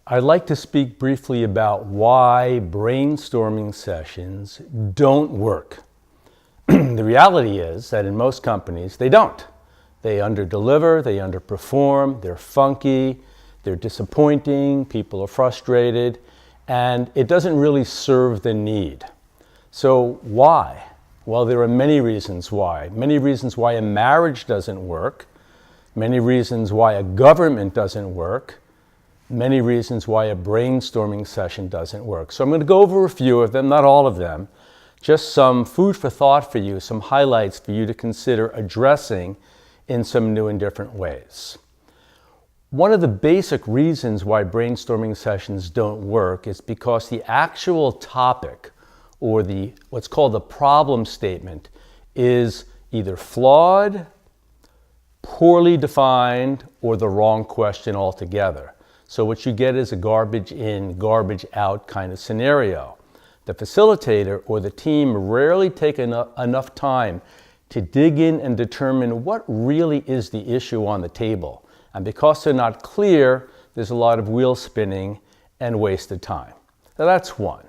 I'd like to speak briefly about why brainstorming sessions don't work. The reality is that in most companies, they don't. They underdeliver, they underperform, they're funky, they're disappointing, people are frustrated, and it doesn't really serve the need. So why? Well, there are many reasons why. Many reasons why a marriage doesn't work, many reasons why a government doesn't work, many reasons why a brainstorming session doesn't work. So I'm going to go over a few of them, not all of them, just some food for thought for you, some highlights for you to consider addressing in some new and different ways. One of the basic reasons why brainstorming sessions don't work is because the actual topic or what's called the problem statement is either flawed, poorly defined, or the wrong question altogether. So what you get is a garbage in, garbage out kind of scenario. The facilitator or the team rarely take enough time to dig in and determine what really is the issue on the table. And because they're not clear, there's a lot of wheel spinning and wasted time. So that's one.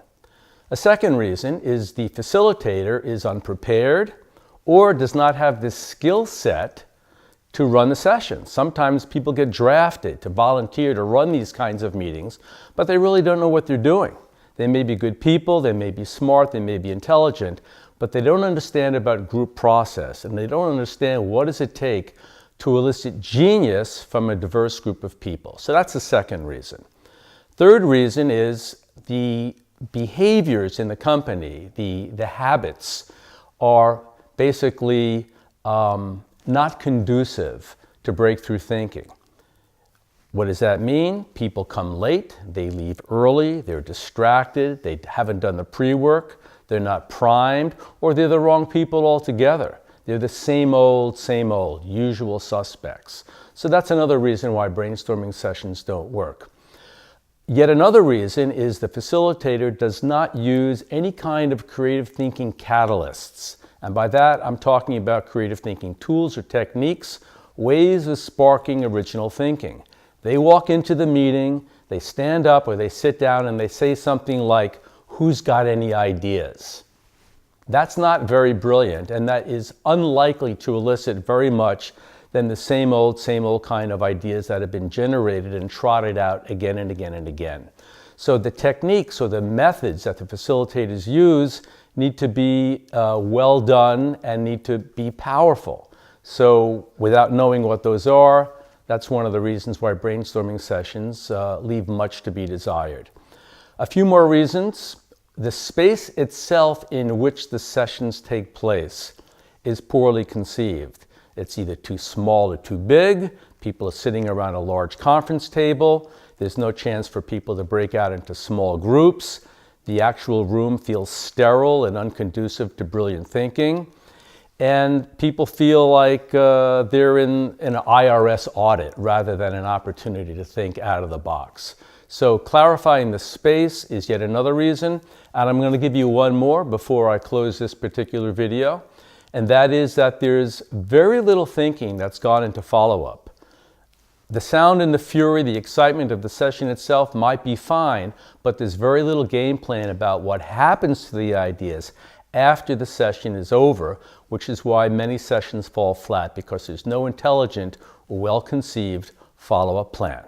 A second reason is the facilitator is unprepared or does not have the skill set to run the session. Sometimes people get drafted to volunteer to run these kinds of meetings, but they really don't know what they're doing. They may be good people, they may be smart, they may be intelligent, but they don't understand about group process, and they don't understand what does it take to elicit genius from a diverse group of people. So that's the second reason. Third reason is the behaviors in the company, the habits are basically not conducive to breakthrough thinking. What does that mean? People come late, they leave early, they're distracted, they haven't done the pre-work, they're not primed, or they're the wrong people altogether. They're the same old, usual suspects. So that's another reason why brainstorming sessions don't work. Yet another reason is the facilitator does not use any kind of creative thinking catalysts. And by that, I'm talking about creative thinking tools or techniques, ways of sparking original thinking. They walk into the meeting, they stand up or they sit down and they say something like, "Who's got any ideas?" That's not very brilliant, and that is unlikely to elicit very much than the same old kind of ideas that have been generated and trotted out again and again and again. So the techniques or the methods that the facilitators use need to be well done and need to be powerful. So without knowing what those are, that's one of the reasons why brainstorming sessions leave much to be desired. A few more reasons. The space itself in which the sessions take place is poorly conceived. It's either too small or too big. People are sitting around a large conference table. There's no chance for people to break out into small groups. The actual room feels sterile and unconducive to brilliant thinking. And people feel like they're in an IRS audit rather than an opportunity to think out of the box. So clarifying the space is yet another reason. And I'm going to give you one more before I close this particular video. And that is that there's very little thinking that's gone into follow-up. The sound and the fury, the excitement of the session itself might be fine, but there's very little game plan about what happens to the ideas after the session is over, which is why many sessions fall flat, because there's no intelligent or well-conceived follow-up plan.